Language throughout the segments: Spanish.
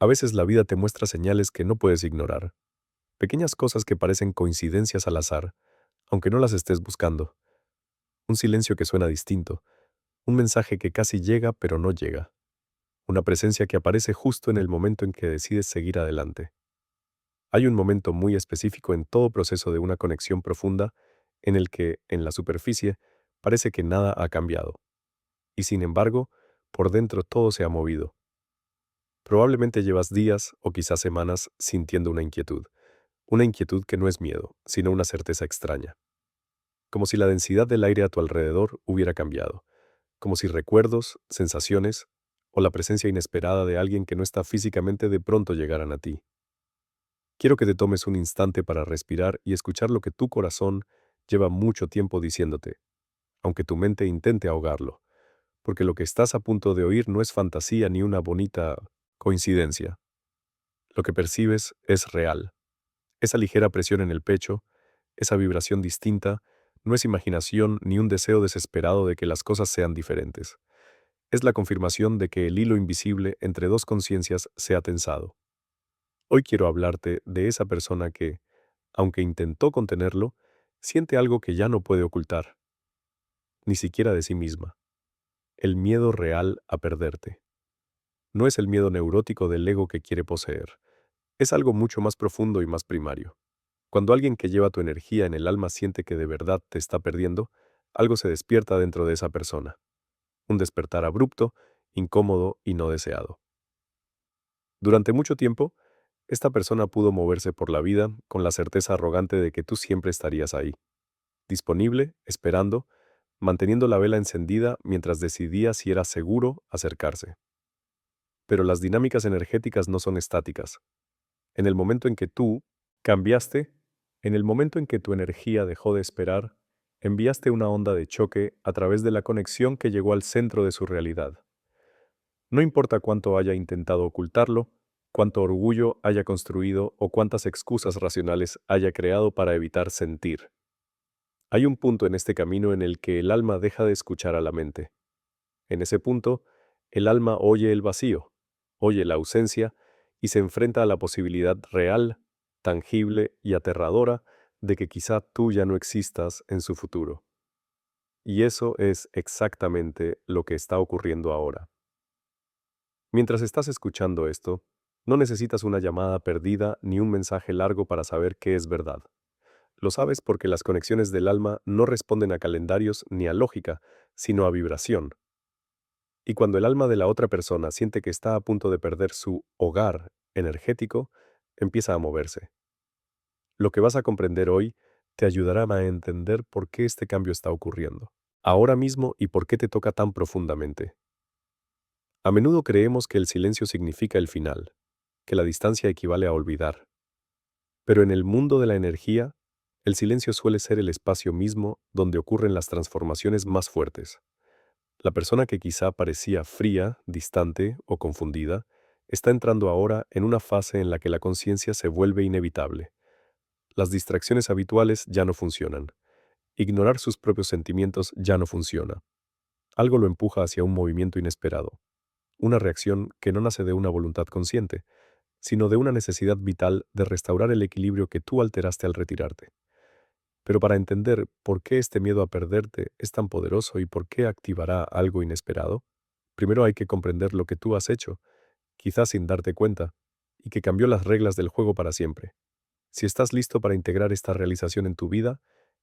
A veces la vida te muestra señales que no puedes ignorar, pequeñas cosas que parecen coincidencias al azar, aunque no las estés buscando, un silencio que suena distinto, un mensaje que casi llega pero no llega, una presencia que aparece justo en el momento en que decides seguir adelante. Hay un momento muy específico en todo proceso de una conexión profunda en el que, en la superficie, parece que nada ha cambiado, y sin embargo, por dentro todo se ha movido. Probablemente llevas días o quizás semanas sintiendo una inquietud que no es miedo, sino una certeza extraña, como si la densidad del aire a tu alrededor hubiera cambiado, como si recuerdos, sensaciones o la presencia inesperada de alguien que no está físicamente de pronto llegaran a ti. Quiero que te tomes un instante para respirar y escuchar lo que tu corazón lleva mucho tiempo diciéndote, aunque tu mente intente ahogarlo, porque lo que estás a punto de oír no es fantasía ni una bonita coincidencia. Lo que percibes es real. Esa ligera presión en el pecho, esa vibración distinta, no es imaginación ni un deseo desesperado de que las cosas sean diferentes. Es la confirmación de que el hilo invisible entre dos conciencias se ha tensado. Hoy quiero hablarte de esa persona que, aunque intentó contenerlo, siente algo que ya no puede ocultar, ni siquiera de sí misma. El miedo real a perderte. No es el miedo neurótico del ego que quiere poseer. Es algo mucho más profundo y más primario. Cuando alguien que lleva tu energía en el alma siente que de verdad te está perdiendo, algo se despierta dentro de esa persona. Un despertar abrupto, incómodo y no deseado. Durante mucho tiempo, esta persona pudo moverse por la vida con la certeza arrogante de que tú siempre estarías ahí, disponible, esperando, manteniendo la vela encendida mientras decidía si era seguro acercarse. Pero las dinámicas energéticas no son estáticas. En el momento en que tú cambiaste, en el momento en que tu energía dejó de esperar, enviaste una onda de choque a través de la conexión que llegó al centro de su realidad. No importa cuánto haya intentado ocultarlo, cuánto orgullo haya construido o cuántas excusas racionales haya creado para evitar sentir. Hay un punto en este camino en el que el alma deja de escuchar a la mente. En ese punto, el alma oye el vacío, oye la ausencia y se enfrenta a la posibilidad real, tangible y aterradora de que quizá tú ya no existas en su futuro. Y eso es exactamente lo que está ocurriendo ahora. Mientras estás escuchando esto, no necesitas una llamada perdida ni un mensaje largo para saber qué es verdad. Lo sabes porque las conexiones del alma no responden a calendarios ni a lógica, sino a vibración. Y cuando el alma de la otra persona siente que está a punto de perder su hogar energético, empieza a moverse. Lo que vas a comprender hoy te ayudará a entender por qué este cambio está ocurriendo, ahora mismo y por qué te toca tan profundamente. A menudo creemos que el silencio significa el final, que la distancia equivale a olvidar. Pero en el mundo de la energía, el silencio suele ser el espacio mismo donde ocurren las transformaciones más fuertes. La persona que quizá parecía fría, distante o confundida, está entrando ahora en una fase en la que la conciencia se vuelve inevitable. Las distracciones habituales ya no funcionan. Ignorar sus propios sentimientos ya no funciona. Algo lo empuja hacia un movimiento inesperado, una reacción que no nace de una voluntad consciente, sino de una necesidad vital de restaurar el equilibrio que tú alteraste al retirarte. Pero para entender por qué este miedo a perderte es tan poderoso y por qué activará algo inesperado, primero hay que comprender lo que tú has hecho, quizás sin darte cuenta, y que cambió las reglas del juego para siempre. Si estás listo para integrar esta realización en tu vida,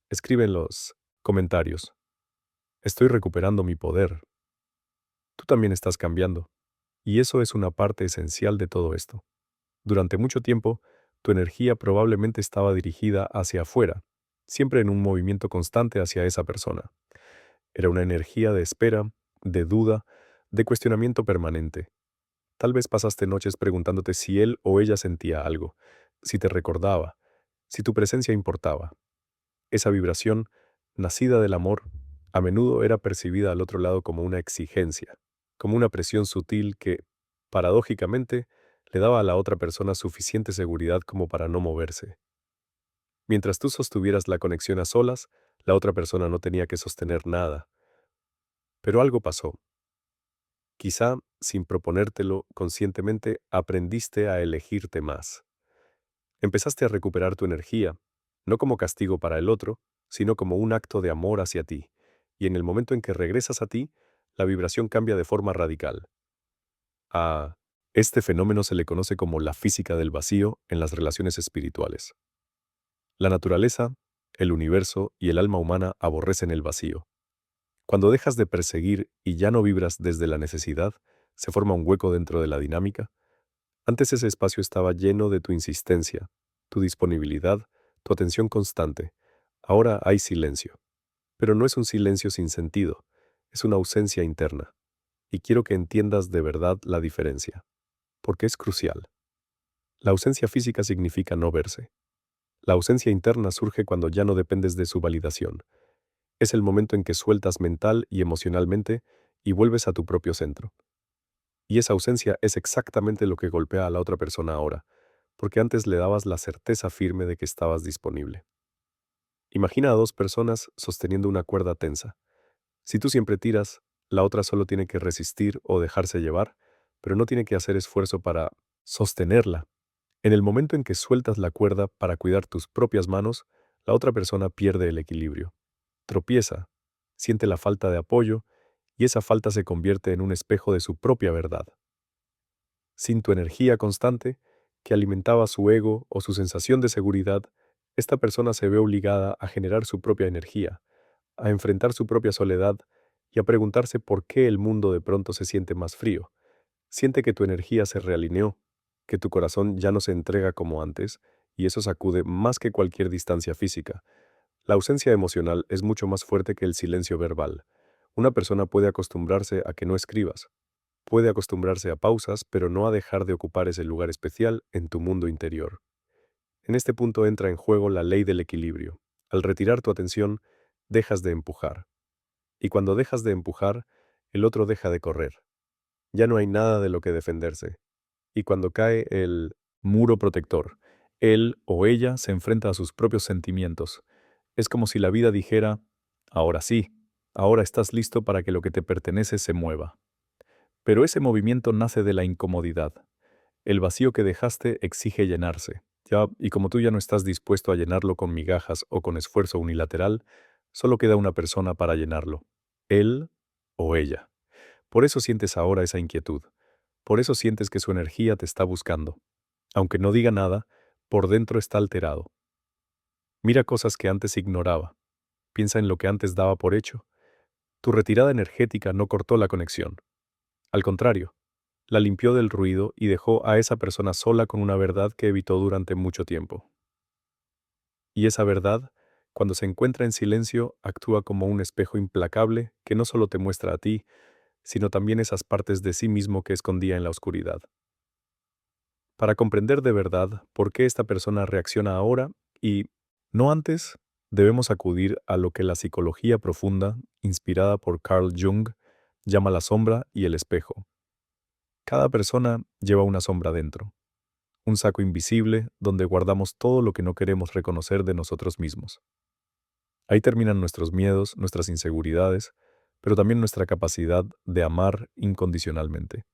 escribe en los comentarios. Estoy recuperando mi poder. Tú también estás cambiando. Y eso es una parte esencial de todo esto. Durante mucho tiempo, tu energía probablemente estaba dirigida hacia afuera, siempre en un movimiento constante hacia esa persona. Era una energía de espera, de duda, de cuestionamiento permanente. Tal vez pasaste noches preguntándote si él o ella sentía algo, si te recordaba, si tu presencia importaba. Esa vibración, nacida del amor, a menudo era percibida al otro lado como una exigencia, como una presión sutil que, paradójicamente, le daba a la otra persona suficiente seguridad como para no moverse. Mientras tú sostuvieras la conexión a solas, la otra persona no tenía que sostener nada. Pero algo pasó. Quizá, sin proponértelo conscientemente, aprendiste a elegirte más. Empezaste a recuperar tu energía, no como castigo para el otro, sino como un acto de amor hacia ti. Y en el momento en que regresas a ti, la vibración cambia de forma radical. A este fenómeno se le conoce como la física del vacío en las relaciones espirituales. La naturaleza, el universo y el alma humana aborrecen el vacío. Cuando dejas de perseguir y ya no vibras desde la necesidad, se forma un hueco dentro de la dinámica. Antes ese espacio estaba lleno de tu insistencia, tu disponibilidad, tu atención constante. Ahora hay silencio. Pero no es un silencio sin sentido, es una ausencia interna. Y quiero que entiendas de verdad la diferencia, porque es crucial. La ausencia física significa no verse. La ausencia interna surge cuando ya no dependes de su validación. Es el momento en que sueltas mental y emocionalmente y vuelves a tu propio centro. Y esa ausencia es exactamente lo que golpea a la otra persona ahora, porque antes le dabas la certeza firme de que estabas disponible. Imagina a dos personas sosteniendo una cuerda tensa. Si tú siempre tiras, la otra solo tiene que resistir o dejarse llevar, pero no tiene que hacer esfuerzo para sostenerla. En el momento en que sueltas la cuerda para cuidar tus propias manos, la otra persona pierde el equilibrio. Tropieza, siente la falta de apoyo, y esa falta se convierte en un espejo de su propia verdad. Sin tu energía constante, que alimentaba su ego o su sensación de seguridad, esta persona se ve obligada a generar su propia energía, a enfrentar su propia soledad y a preguntarse por qué el mundo de pronto se siente más frío. Siente que tu energía se realineó, que tu corazón ya no se entrega como antes, y eso sacude más que cualquier distancia física. La ausencia emocional es mucho más fuerte que el silencio verbal. Una persona puede acostumbrarse a que no escribas, puede acostumbrarse a pausas, pero no a dejar de ocupar ese lugar especial en tu mundo interior. En este punto entra en juego la ley del equilibrio. Al retirar tu atención, dejas de empujar. Y cuando dejas de empujar, el otro deja de correr. Ya no hay nada de lo que defenderse. Y cuando cae el muro protector, él o ella se enfrenta a sus propios sentimientos. Es como si la vida dijera, ahora sí, ahora estás listo para que lo que te pertenece se mueva. Pero ese movimiento nace de la incomodidad. El vacío que dejaste exige llenarse. Ya, y como tú ya no estás dispuesto a llenarlo con migajas o con esfuerzo unilateral, solo queda una persona para llenarlo. Él o ella. Por eso sientes ahora esa inquietud. Por eso sientes que su energía te está buscando. Aunque no diga nada, por dentro está alterado. Mira cosas que antes ignoraba. Piensa en lo que antes daba por hecho. Tu retirada energética no cortó la conexión. Al contrario, la limpió del ruido y dejó a esa persona sola con una verdad que evitó durante mucho tiempo. Y esa verdad, cuando se encuentra en silencio, actúa como un espejo implacable que no solo te muestra a ti, sino también esas partes de sí mismo que escondía en la oscuridad. Para comprender de verdad por qué esta persona reacciona ahora y no antes, debemos acudir a lo que la psicología profunda, inspirada por Carl Jung, llama la sombra y el espejo. Cada persona lleva una sombra dentro, un saco invisible donde guardamos todo lo que no queremos reconocer de nosotros mismos. Ahí terminan nuestros miedos, nuestras inseguridades, pero también nuestra capacidad de amar incondicionalmente.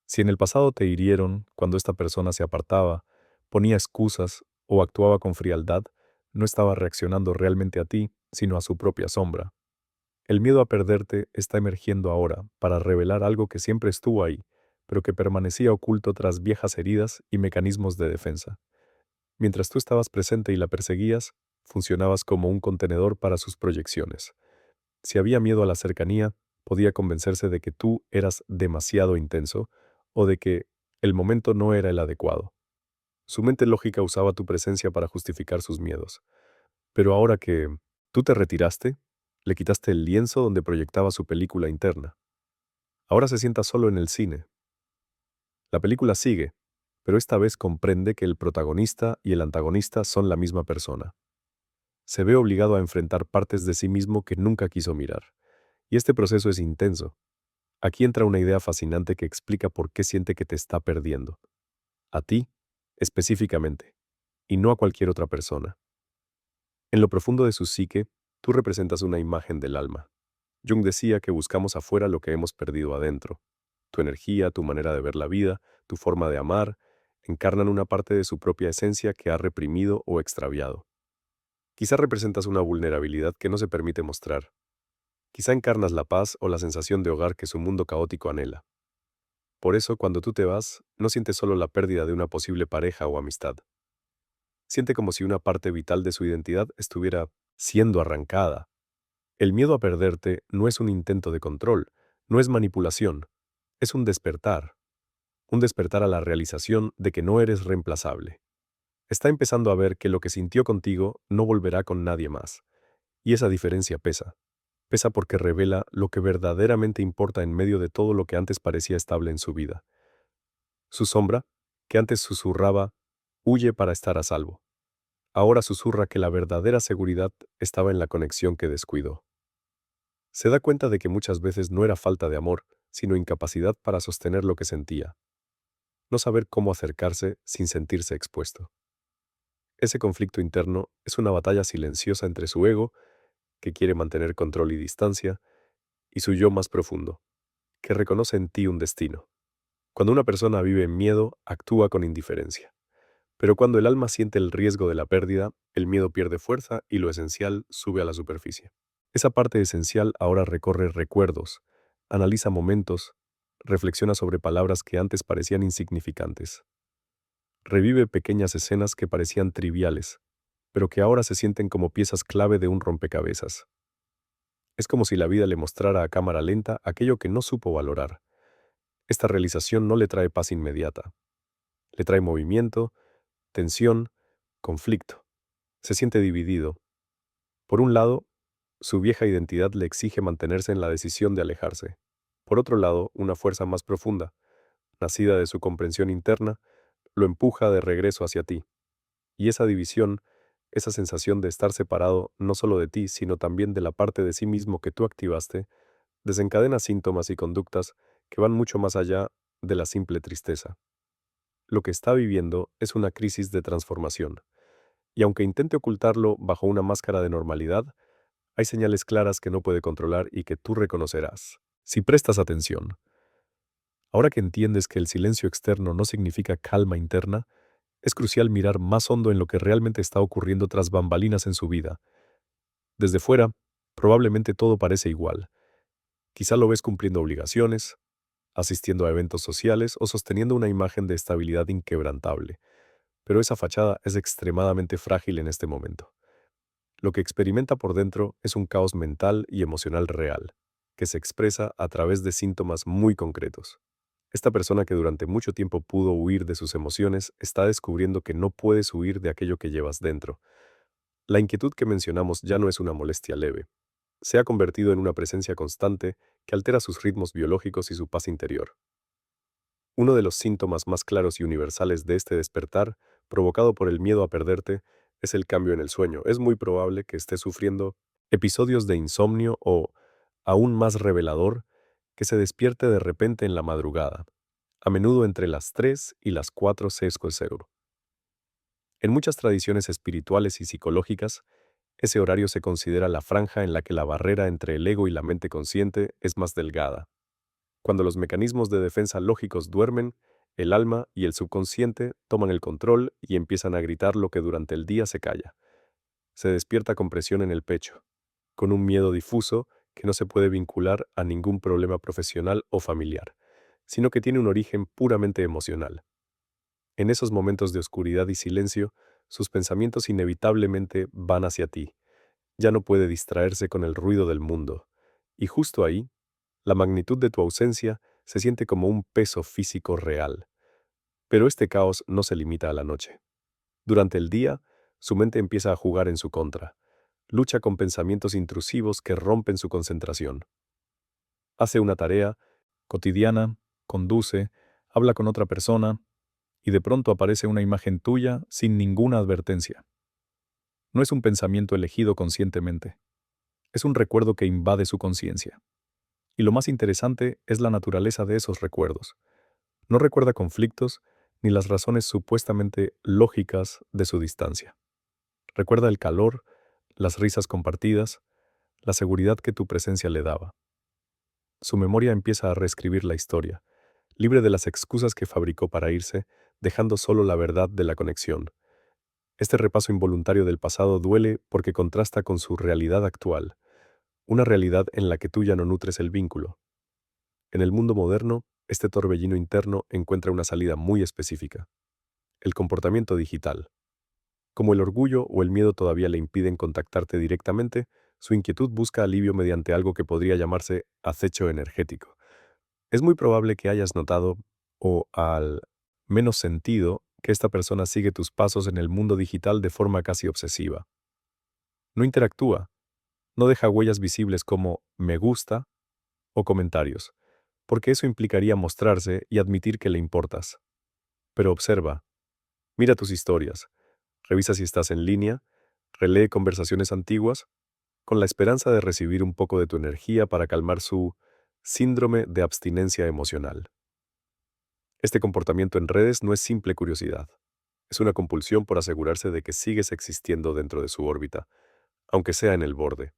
Si en el pasado te hirieron cuando esta persona se apartaba, ponía excusas o actuaba con frialdad, no estaba reaccionando realmente a ti, sino a su propia sombra. El miedo a perderte está emergiendo ahora para revelar algo que siempre estuvo ahí, pero que permanecía oculto tras viejas heridas y mecanismos de defensa. Mientras tú estabas presente y la perseguías, funcionabas como un contenedor para sus proyecciones. Si había miedo a la cercanía, podía convencerse de que tú eras demasiado intenso o de que el momento no era el adecuado. Su mente lógica usaba tu presencia para justificar sus miedos. Pero ahora que tú te retiraste, le quitaste el lienzo donde proyectaba su película interna. Ahora se sienta solo en el cine. La película sigue, pero esta vez comprende que el protagonista y el antagonista son la misma persona. Se ve obligado a enfrentar partes de sí mismo que nunca quiso mirar. Y este proceso es intenso. Aquí entra una idea fascinante que explica por qué siente que te está perdiendo. A ti, específicamente, y no a cualquier otra persona. En lo profundo de su psique, tú representas una imagen del alma. Jung decía que buscamos afuera lo que hemos perdido adentro. Tu energía, tu manera de ver la vida, tu forma de amar, encarnan una parte de su propia esencia que ha reprimido o extraviado. Quizá representas una vulnerabilidad que no se permite mostrar. Quizá encarnas la paz o la sensación de hogar que su mundo caótico anhela. Por eso, cuando tú te vas, no sientes solo la pérdida de una posible pareja o amistad. Siente como si una parte vital de su identidad estuviera siendo arrancada. El miedo a perderte no es un intento de control, no es manipulación, es un despertar a la realización de que no eres reemplazable. Está empezando a ver que lo que sintió contigo no volverá con nadie más. Y esa diferencia pesa. Pesa porque revela lo que verdaderamente importa en medio de todo lo que antes parecía estable en su vida. Su sombra, que antes susurraba, huye para estar a salvo. Ahora susurra que la verdadera seguridad estaba en la conexión que descuidó. Se da cuenta de que muchas veces no era falta de amor, sino incapacidad para sostener lo que sentía. No saber cómo acercarse sin sentirse expuesto. Ese conflicto interno es una batalla silenciosa entre su ego, que quiere mantener control y distancia, y su yo más profundo, que reconoce en ti un destino. Cuando una persona vive en miedo, actúa con indiferencia. Pero cuando el alma siente el riesgo de la pérdida, el miedo pierde fuerza y lo esencial sube a la superficie. Esa parte esencial ahora recorre recuerdos, analiza momentos, reflexiona sobre palabras que antes parecían insignificantes. Revive pequeñas escenas que parecían triviales, pero que ahora se sienten como piezas clave de un rompecabezas. Es como si la vida le mostrara a cámara lenta aquello que no supo valorar. Esta realización no le trae paz inmediata. Le trae movimiento, tensión, conflicto. Se siente dividido. Por un lado, su vieja identidad le exige mantenerse en la decisión de alejarse. Por otro lado, una fuerza más profunda, nacida de su comprensión interna, lo empuja de regreso hacia ti. Y esa división, esa sensación de estar separado no solo de ti, sino también de la parte de sí mismo que tú activaste, desencadena síntomas y conductas que van mucho más allá de la simple tristeza. Lo que está viviendo es una crisis de transformación, y aunque intente ocultarlo bajo una máscara de normalidad, hay señales claras que no puede controlar y que tú reconocerás. Si prestas atención, ahora que entiendes que el silencio externo no significa calma interna, es crucial mirar más hondo en lo que realmente está ocurriendo tras bambalinas en su vida. Desde fuera, probablemente todo parece igual. Quizá lo ves cumpliendo obligaciones, asistiendo a eventos sociales o sosteniendo una imagen de estabilidad inquebrantable. Pero esa fachada es extremadamente frágil en este momento. Lo que experimenta por dentro es un caos mental y emocional real, que se expresa a través de síntomas muy concretos. Esta persona que durante mucho tiempo pudo huir de sus emociones está descubriendo que no puedes huir de aquello que llevas dentro. La inquietud que mencionamos ya no es una molestia leve. Se ha convertido en una presencia constante que altera sus ritmos biológicos y su paz interior. Uno de los síntomas más claros y universales de este despertar, provocado por el miedo a perderte, es el cambio en el sueño. Es muy probable que estés sufriendo episodios de insomnio o, aún más revelador, que se despierte de repente en la madrugada, a menudo entre las 3 y las 4 sesgo. En muchas tradiciones espirituales y psicológicas, ese horario se considera la franja en la que la barrera entre el ego y la mente consciente es más delgada. Cuando los mecanismos de defensa lógicos duermen, el alma y el subconsciente toman el control y empiezan a gritar lo que durante el día se calla. Se despierta con presión en el pecho, con un miedo difuso que no se puede vincular a ningún problema profesional o familiar, sino que tiene un origen puramente emocional. En esos momentos de oscuridad y silencio, sus pensamientos inevitablemente van hacia ti. Ya no puede distraerse con el ruido del mundo. Y justo ahí, la magnitud de tu ausencia se siente como un peso físico real. Pero este caos no se limita a la noche. Durante el día, su mente empieza a jugar en su contra. Lucha con pensamientos intrusivos que rompen su concentración. Hace una tarea cotidiana, conduce, habla con otra persona, y de pronto aparece una imagen tuya sin ninguna advertencia. No es un pensamiento elegido conscientemente. Es un recuerdo que invade su conciencia. Y lo más interesante es la naturaleza de esos recuerdos. No recuerda conflictos ni las razones supuestamente lógicas de su distancia. Recuerda el calor, las risas compartidas, la seguridad que tu presencia le daba. Su memoria empieza a reescribir la historia, libre de las excusas que fabricó para irse, dejando solo la verdad de la conexión. Este repaso involuntario del pasado duele porque contrasta con su realidad actual, una realidad en la que tú ya no nutres el vínculo. En el mundo moderno, este torbellino interno encuentra una salida muy específica: el comportamiento digital. Como el orgullo o el miedo todavía le impiden contactarte directamente, su inquietud busca alivio mediante algo que podría llamarse acecho energético. Es muy probable que hayas notado, o al menos sentido, que esta persona sigue tus pasos en el mundo digital de forma casi obsesiva. No interactúa, no deja huellas visibles como me gusta o comentarios, porque eso implicaría mostrarse y admitir que le importas. Pero observa, mira tus historias, revisa si estás en línea, relee conversaciones antiguas, con la esperanza de recibir un poco de tu energía para calmar su síndrome de abstinencia emocional. Este comportamiento en redes no es simple curiosidad, es una compulsión por asegurarse de que sigues existiendo dentro de su órbita, aunque sea en el borde.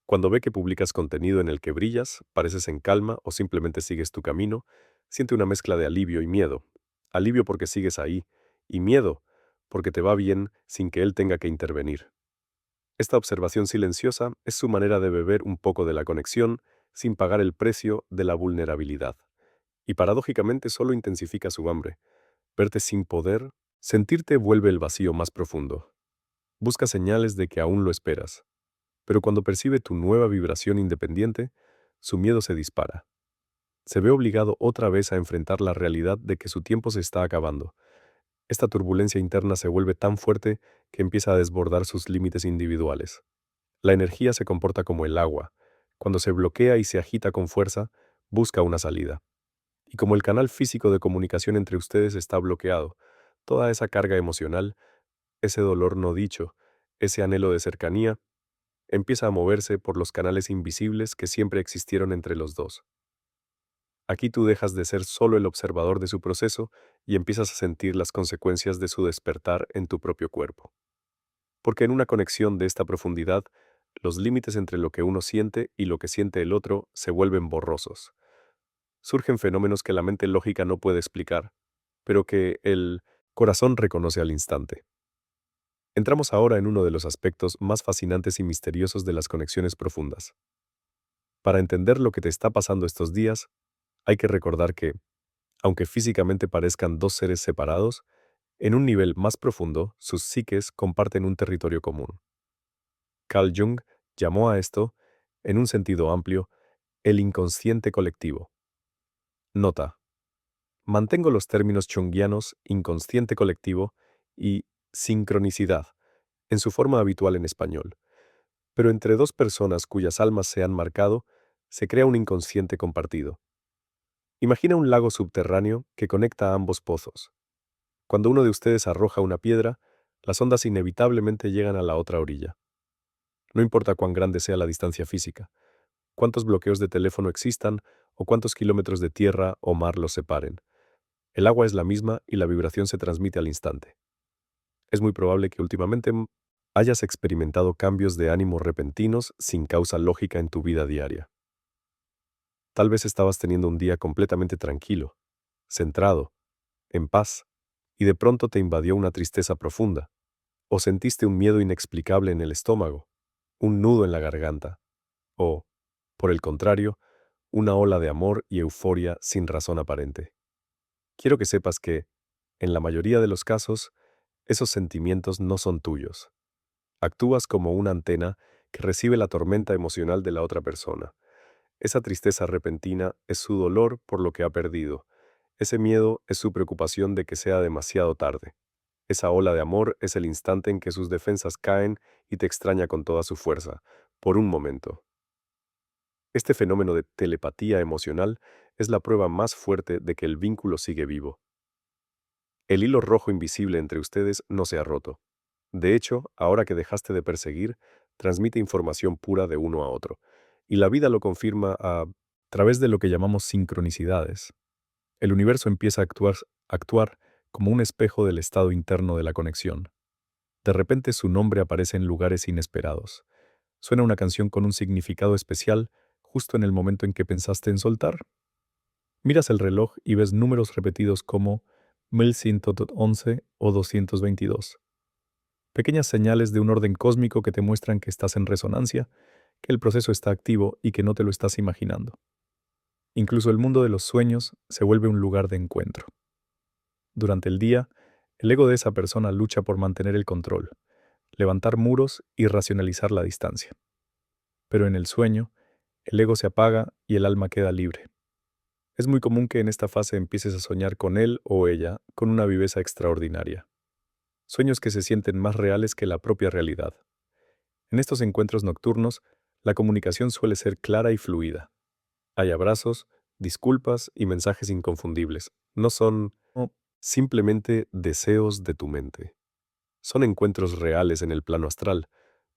Cuando ve que publicas contenido en el que brillas, pareces en calma o simplemente sigues tu camino, siente una mezcla de alivio y miedo. Alivio porque sigues ahí, y miedo porque te va bien sin que él tenga que intervenir. Esta observación silenciosa es su manera de beber un poco de la conexión sin pagar el precio de la vulnerabilidad. Y paradójicamente solo intensifica su hambre. Verte sin poder, sentirte vuelve el vacío más profundo. Busca señales de que aún lo esperas. Pero cuando percibe tu nueva vibración independiente, su miedo se dispara. Se ve obligado otra vez a enfrentar la realidad de que su tiempo se está acabando. Esta turbulencia interna se vuelve tan fuerte que empieza a desbordar sus límites individuales. La energía se comporta como el agua. Cuando se bloquea y se agita con fuerza, busca una salida. Y como el canal físico de comunicación entre ustedes está bloqueado, toda esa carga emocional, ese dolor no dicho, ese anhelo de cercanía, empieza a moverse por los canales invisibles que siempre existieron entre los dos. Aquí tú dejas de ser solo el observador de su proceso y empiezas a sentir las consecuencias de su despertar en tu propio cuerpo. Porque en una conexión de esta profundidad, los límites entre lo que uno siente y lo que siente el otro se vuelven borrosos. Surgen fenómenos que la mente lógica no puede explicar, pero que el corazón reconoce al instante. Entramos ahora en uno de los aspectos más fascinantes y misteriosos de las conexiones profundas. Para entender lo que te está pasando estos días, hay que recordar que, aunque físicamente parezcan dos seres separados, en un nivel más profundo, sus psiques comparten un territorio común. Carl Jung llamó a esto, en un sentido amplio, el inconsciente colectivo. Nota: mantengo los términos junguianos inconsciente colectivo y sincronicidad en su forma habitual en español, pero entre dos personas cuyas almas se han marcado, se crea un inconsciente compartido. Imagina un lago subterráneo que conecta a ambos pozos. Cuando uno de ustedes arroja una piedra, las ondas inevitablemente llegan a la otra orilla. No importa cuán grande sea la distancia física, cuántos bloqueos de teléfono existan o cuántos kilómetros de tierra o mar los separen. El agua es la misma y la vibración se transmite al instante. Es muy probable que últimamente hayas experimentado cambios de ánimo repentinos sin causa lógica en tu vida diaria. Tal vez estabas teniendo un día completamente tranquilo, centrado, en paz, y de pronto te invadió una tristeza profunda, o sentiste un miedo inexplicable en el estómago, un nudo en la garganta, o, por el contrario, una ola de amor y euforia sin razón aparente. Quiero que sepas que, en la mayoría de los casos, esos sentimientos no son tuyos. Actúas como una antena que recibe la tormenta emocional de la otra persona. Esa tristeza repentina es su dolor por lo que ha perdido. Ese miedo es su preocupación de que sea demasiado tarde. Esa ola de amor es el instante en que sus defensas caen y te extraña con toda su fuerza, por un momento. Este fenómeno de telepatía emocional es la prueba más fuerte de que el vínculo sigue vivo. El hilo rojo invisible entre ustedes no se ha roto. De hecho, ahora que dejaste de perseguir, transmite información pura de uno a otro. Y la vida lo confirma a través de lo que llamamos sincronicidades. El universo empieza a actuar como un espejo del estado interno de la conexión. De repente su nombre aparece en lugares inesperados. Suena una canción con un significado especial justo en el momento en que pensaste en soltar. Miras el reloj y ves números repetidos como 1111 o 222. Pequeñas señales de un orden cósmico que te muestran que estás en resonancia, que el proceso está activo y que no te lo estás imaginando. Incluso el mundo de los sueños se vuelve un lugar de encuentro. Durante el día, el ego de esa persona lucha por mantener el control, levantar muros y racionalizar la distancia. Pero en el sueño, el ego se apaga y el alma queda libre. Es muy común que en esta fase empieces a soñar con él o ella con una viveza extraordinaria. Sueños que se sienten más reales que la propia realidad. En estos encuentros nocturnos, la comunicación suele ser clara y fluida. Hay abrazos, disculpas y mensajes inconfundibles. No son simplemente deseos de tu mente. Son encuentros reales en el plano astral,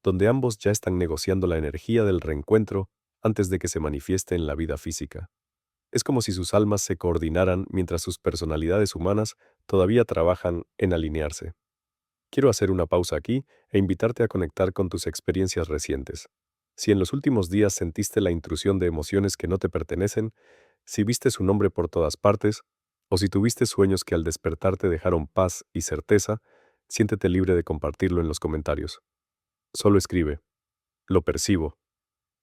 donde ambos ya están negociando la energía del reencuentro antes de que se manifieste en la vida física. Es como si sus almas se coordinaran mientras sus personalidades humanas todavía trabajan en alinearse. Quiero hacer una pausa aquí e invitarte a conectar con tus experiencias recientes. Si en los últimos días sentiste la intrusión de emociones que no te pertenecen, si viste su nombre por todas partes, o si tuviste sueños que al despertar te dejaron paz y certeza, siéntete libre de compartirlo en los comentarios. Solo escribe, lo percibo,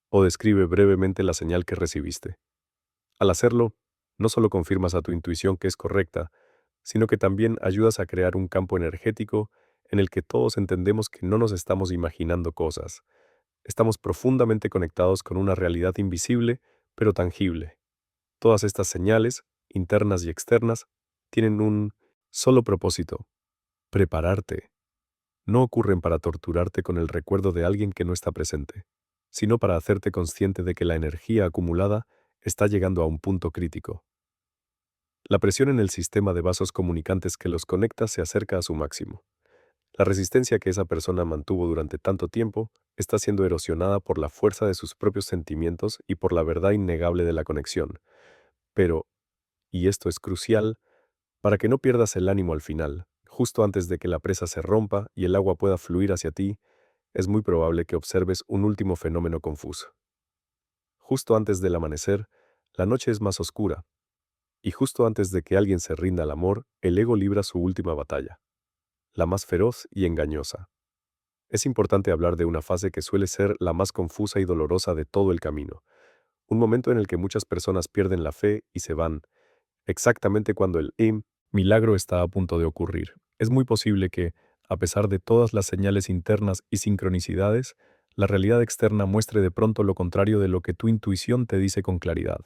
o describe brevemente la señal que recibiste. Al hacerlo, no solo confirmas a tu intuición que es correcta, sino que también ayudas a crear un campo energético en el que todos entendemos que no nos estamos imaginando cosas. Estamos profundamente conectados con una realidad invisible, pero tangible. Todas estas señales, internas y externas, tienen un solo propósito: prepararte. No ocurren para torturarte con el recuerdo de alguien que no está presente, sino para hacerte consciente de que la energía acumulada está llegando a un punto crítico. La presión en el sistema de vasos comunicantes que los conecta se acerca a su máximo. La resistencia que esa persona mantuvo durante tanto tiempo está siendo erosionada por la fuerza de sus propios sentimientos y por la verdad innegable de la conexión. Pero, y esto es crucial, para que no pierdas el ánimo al final, justo antes de que la presa se rompa y el agua pueda fluir hacia ti, es muy probable que observes un último fenómeno confuso. Justo antes del amanecer, la noche es más oscura, y justo antes de que alguien se rinda al amor, el ego libra su última batalla, la más feroz y engañosa. Es importante hablar de una fase que suele ser la más confusa y dolorosa de todo el camino, un momento en el que muchas personas pierden la fe y se van, exactamente cuando el milagro está a punto de ocurrir. Es muy posible que, a pesar de todas las señales internas y sincronicidades, la realidad externa muestre de pronto lo contrario de lo que tu intuición te dice con claridad.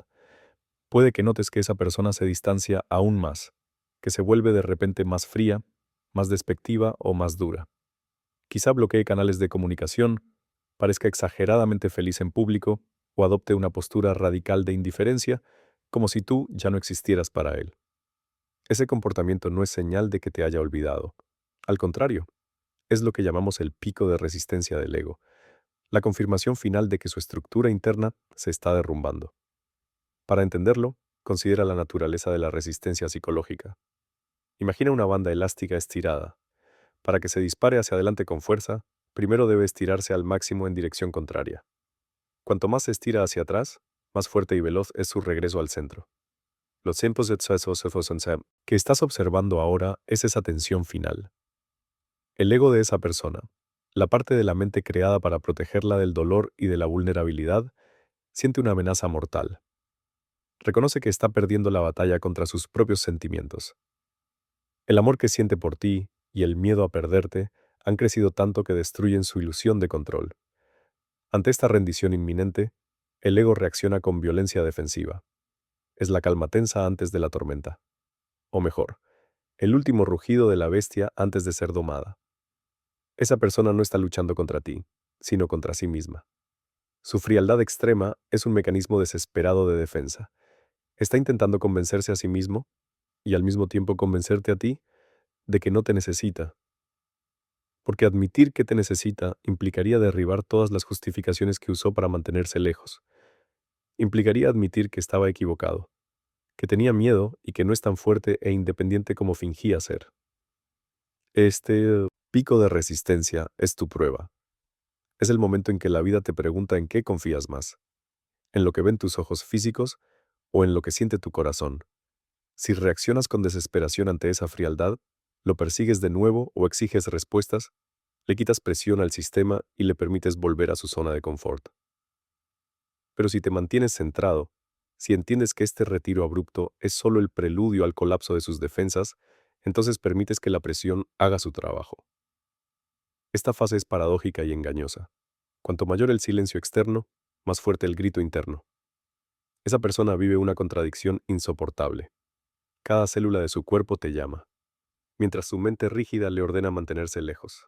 Puede que notes que esa persona se distancia aún más, que se vuelve de repente más fría, más despectiva o más dura. Quizá bloquee canales de comunicación, parezca exageradamente feliz en público o adopte una postura radical de indiferencia, como si tú ya no existieras para él. Ese comportamiento no es señal de que te haya olvidado. Al contrario, es lo que llamamos el pico de resistencia del ego, la confirmación final de que su estructura interna se está derrumbando. Para entenderlo, considera la naturaleza de la resistencia psicológica. Imagina una banda elástica estirada. Para que se dispare hacia adelante con fuerza, primero debe estirarse al máximo en dirección contraria. Cuanto más se estira hacia atrás, más fuerte y veloz es su regreso al centro. Los tiempos que estás observando ahora es esa tensión final. El ego de esa persona, la parte de la mente creada para protegerla del dolor y de la vulnerabilidad, siente una amenaza mortal. Reconoce que está perdiendo la batalla contra sus propios sentimientos. El amor que siente por ti y el miedo a perderte han crecido tanto que destruyen su ilusión de control. Ante esta rendición inminente, el ego reacciona con violencia defensiva. Es la calma tensa antes de la tormenta. O mejor, el último rugido de la bestia antes de ser domada. Esa persona no está luchando contra ti, sino contra sí misma. Su frialdad extrema es un mecanismo desesperado de defensa. Está intentando convencerse a sí mismo, y al mismo tiempo convencerte a ti, de que no te necesita. Porque admitir que te necesita implicaría derribar todas las justificaciones que usó para mantenerse lejos. Implicaría admitir que estaba equivocado, que tenía miedo y que no es tan fuerte e independiente como fingía ser. Este pico de resistencia es tu prueba. Es el momento en que la vida te pregunta en qué confías más, en lo que ven tus ojos físicos o en lo que siente tu corazón. Si reaccionas con desesperación ante esa frialdad, lo persigues de nuevo o exiges respuestas, le quitas presión al sistema y le permites volver a su zona de confort. Pero si te mantienes centrado, si entiendes que este retiro abrupto es solo el preludio al colapso de sus defensas, entonces permites que la presión haga su trabajo. Esta fase es paradójica y engañosa. Cuanto mayor el silencio externo, más fuerte el grito interno. Esa persona vive una contradicción insoportable. Cada célula de su cuerpo te llama, mientras su mente rígida le ordena mantenerse lejos.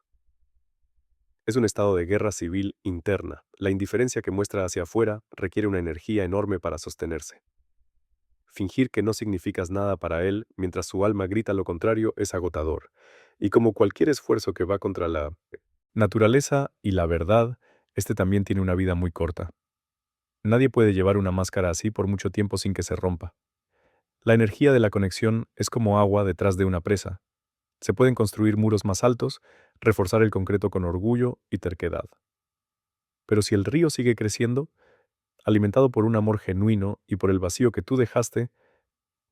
Es un estado de guerra civil interna. La indiferencia que muestra hacia afuera requiere una energía enorme para sostenerse. Fingir que no significas nada para él mientras su alma grita lo contrario es agotador. Y como cualquier esfuerzo que va contra la Naturaleza y la verdad, este también tiene una vida muy corta. Nadie puede llevar una máscara así por mucho tiempo sin que se rompa. La energía de la conexión es como agua detrás de una presa. Se pueden construir muros más altos, reforzar el concreto con orgullo y terquedad. Pero si el río sigue creciendo, alimentado por un amor genuino y por el vacío que tú dejaste,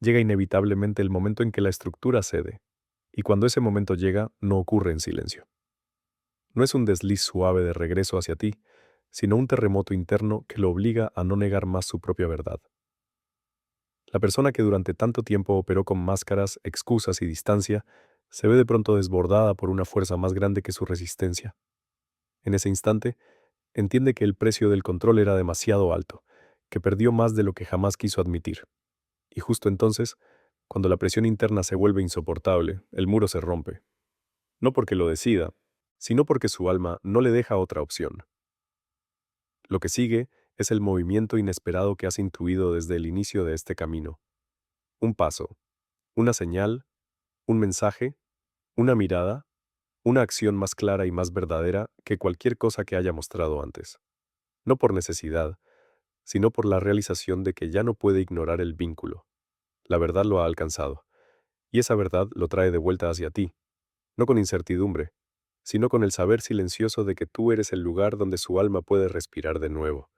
llega inevitablemente el momento en que la estructura cede. Y cuando ese momento llega, no ocurre en silencio. No es un desliz suave de regreso hacia ti, sino un terremoto interno que lo obliga a no negar más su propia verdad. La persona que durante tanto tiempo operó con máscaras, excusas y distancia, se ve de pronto desbordada por una fuerza más grande que su resistencia. En ese instante, entiende que el precio del control era demasiado alto, que perdió más de lo que jamás quiso admitir. Y justo entonces, cuando la presión interna se vuelve insoportable, el muro se rompe. No porque lo decida, sino porque su alma no le deja otra opción. Lo que sigue es el movimiento inesperado que has intuido desde el inicio de este camino. Un paso, una señal, un mensaje, una mirada, una acción más clara y más verdadera que cualquier cosa que haya mostrado antes. No por necesidad, sino por la realización de que ya no puede ignorar el vínculo. La verdad lo ha alcanzado, y esa verdad lo trae de vuelta hacia ti, no con incertidumbre, sino con el saber silencioso de que tú eres el lugar donde su alma puede respirar de nuevo.